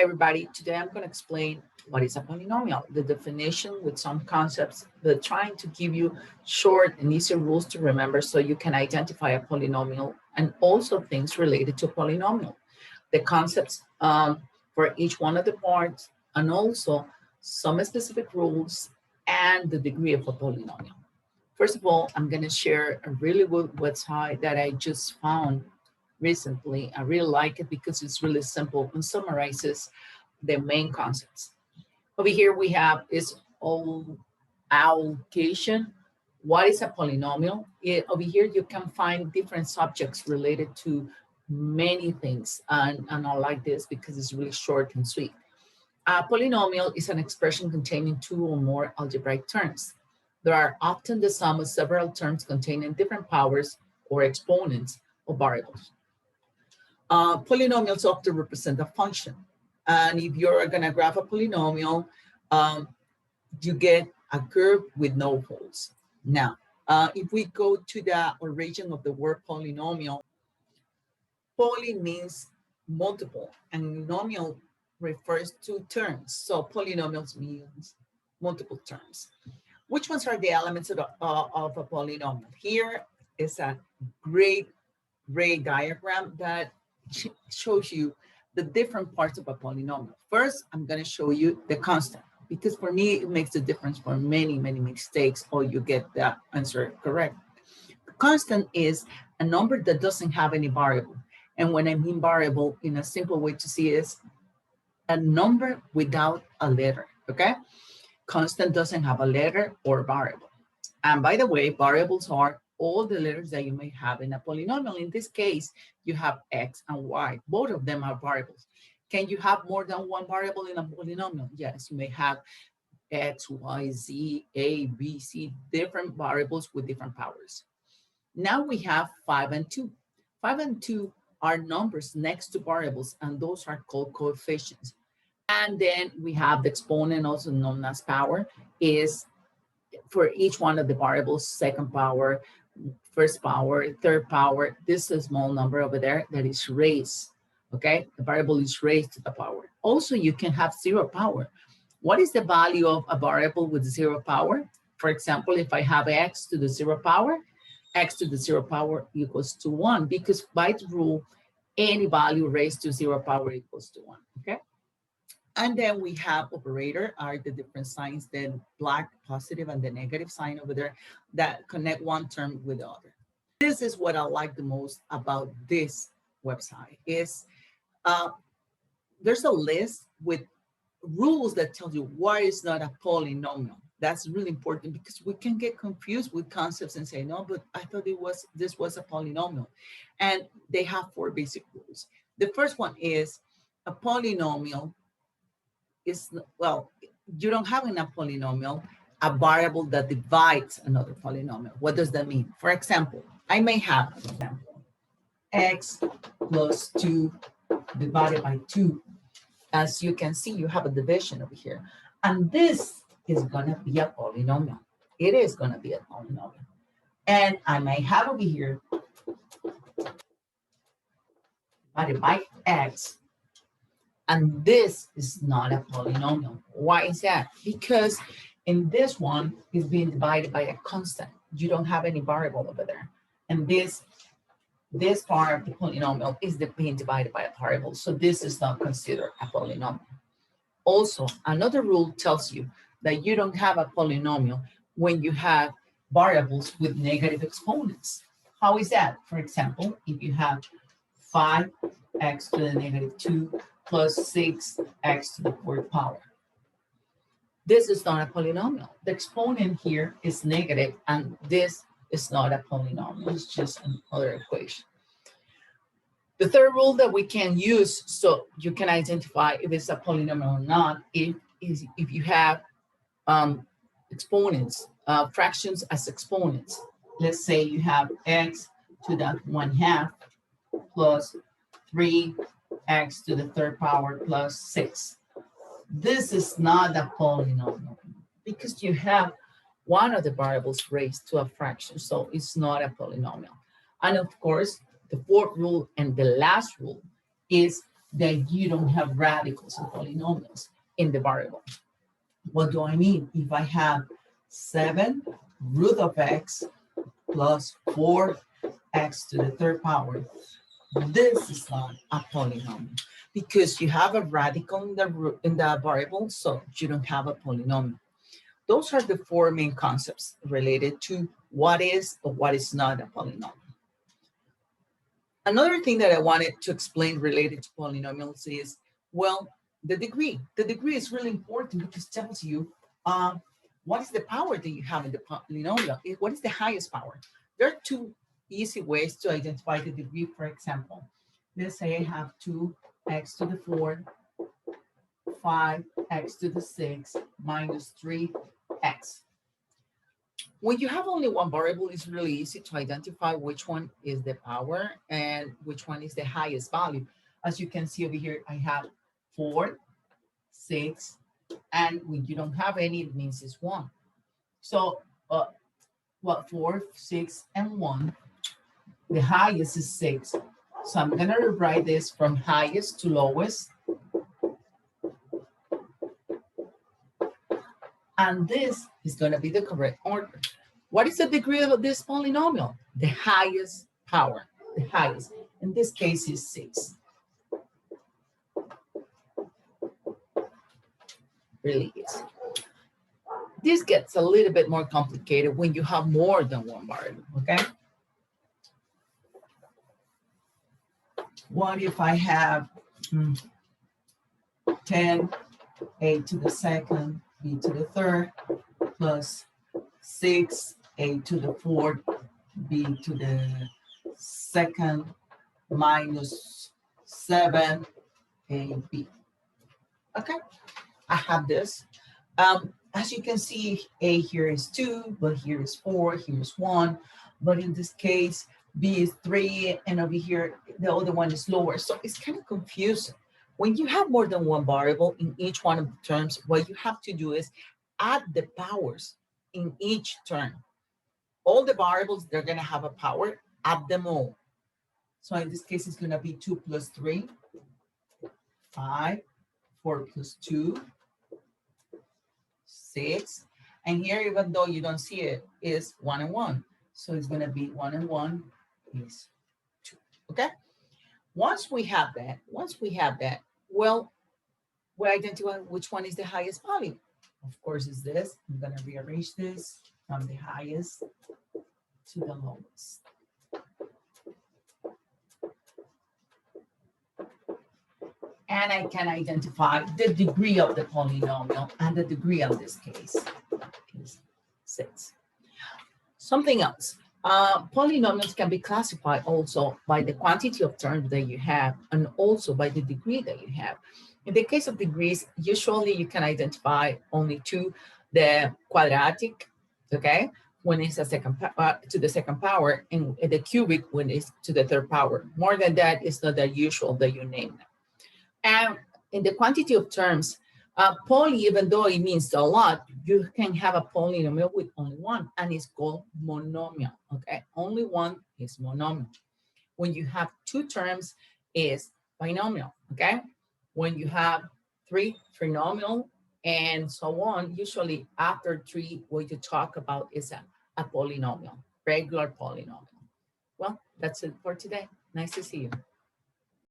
Hi, everybody. Today I'm going to explain what is a polynomial, the definition with some concepts, but trying to give you short and easy rules to remember so you can identify a polynomial and also things related to polynomial, the concepts for each one of the parts, and also some specific rules and the degree of a polynomial. First of all, I'm going to share a really good website that I just found recently. I really like it because it's really simple and summarizes the main concepts. Over here we have is allocation. What is a polynomial? Over here you can find different subjects related to many things, and I like this because it's really short and sweet. A polynomial is an expression containing two or more algebraic terms. There are often the sum of several terms containing different powers or exponents of variables. Polynomials often represent a function. And if you're going to graph a polynomial, you get a curve with no poles. Now, if we go to the origin of the word polynomial, poly means multiple, and nomial refers to terms. So polynomials means multiple terms. Which ones are the elements of a polynomial? Here is a great diagram that shows you the different parts of a polynomial. First, I'm going to show you the constant, because for me, it makes a difference for many mistakes, or you get the answer correct. The constant is a number that doesn't have any variable. And when I mean variable, in a simple way to see is a number without a letter, okay? Constant doesn't have a letter or variable. And by the way, variables are all the letters that you may have in a polynomial. In this case, you have X and Y. Both of them are variables. Can you have more than one variable in a polynomial? Yes, you may have X, Y, Z, A, B, C, different variables with different powers. Now we have 5 and 2. 5 and 2 are numbers next to variables, and those are called coefficients. And then we have the exponent, also known as power, is for each one of the variables, second power, first power, third power. This is a small number over there that is raised, okay? The variable is raised to the power. Also, you can have 0 power. What is the value of a variable with 0 power? For example, if I have X to the 0 power, X to the 0 power equals to 1, because by the rule, any value raised to 0 power equals to 1, okay? And then we have operator, are the different signs, the black positive and the negative sign over there that connect one term with the other. This is what I like the most about this website is there's a list with rules that tell you why it's not a polynomial. That's really important because we can get confused with concepts and say, no, but I thought this was a polynomial. And they have 4 basic rules. The first one is a polynomial is, well, you don't have in a polynomial a variable that divides another polynomial. What does that mean? For example, I may have X plus 2 divided by 2. As you can see, you have a division over here. And this is going to be a polynomial. It is going to be a polynomial. And I may have over here divided by X. And this is not a polynomial. Why is that? Because in this one is being divided by a constant. You don't have any variable over there. And this part of the polynomial is being divided by a variable. So this is not considered a polynomial. Also, another rule tells you that you don't have a polynomial when you have variables with negative exponents. How is that? For example, if you have 5x to the negative 2 plus 6x to the 4th power. This is not a polynomial. The exponent here is negative, and this is not a polynomial. It's just another equation. The third rule that we can use so you can identify if it's a polynomial or not is if you have exponents, fractions as exponents. Let's say you have x to the 1/2 plus 3x to the 3rd power plus 6. This is not a polynomial because you have one of the variables raised to a fraction, so it's not a polynomial. And of course, the 4th rule and the last rule is then you don't have radicals of polynomials in the variable. What do I mean? If I have 7 root of x plus 4x to the third power, this is not a polynomial because you have a radical in the variable, so you don't have a polynomial. Those are the 4 main concepts related to what is or what is not a polynomial. Another thing that I wanted to explain related to polynomials is, well, the degree. The degree is really important because it tells you what is the power that you have in the polynomial. What is the highest power? There are 2 easy ways to identify the degree. For example, let's say I have 2x to the 4, 5x to the 6 minus 3x. When you have only one variable, it's really easy to identify which one is the power and which one is the highest value. As you can see over here, I have 4, 6, and when you don't have any, it means it's 1. So, 4, 6, and 1, the highest is 6. So I'm gonna rewrite this from highest to lowest. And this is going to be the correct order. What is the degree of this polynomial? The highest power, the highest. In this case is 6. Really easy. This gets a little bit more complicated when you have more than one variable, okay? What if I have 10, a to the second, b to the third, plus 6, a to the fourth, b to the second, minus 7, a, b. Okay, I have this. As you can see, a here is 2, but here is 4, here is 1. But in this case, b is 3, and over here, the other one is lower. So it's kind of confusing. When you have more than one variable in each one of the terms, what you have to do is add the powers in each term. All the variables, they're going to have a power, add them all. So in this case, it's going to be 2 plus 3, 5, 4 plus 2, 6. And here, even though you don't see it, is 1 and 1. So it's going to be 1 and 1 is 2. Okay? Once we have that, well, we identify which one is the highest value. Of course, it's this. I'm going to rearrange this from the highest to the lowest. And I can identify the degree of the polynomial, and the degree of this case is 6. Something else. Polynomials can be classified also by the quantity of terms that you have and also by the degree that you have. In the case of degrees, usually you can identify only 2, the quadratic, okay, when it's a to the second power, and the cubic when it's to the third power. More than that, it's not that usual that you name them. And in the quantity of terms, poly, even though it means a lot, you can have a polynomial with only one, and it's called monomial, okay? Only one is monomial. When you have 2 terms, is binomial, okay? When you have 3, trinomial, and so on, usually after 3, what you talk about is a polynomial, regular polynomial. Well, that's it for today. Nice to see you.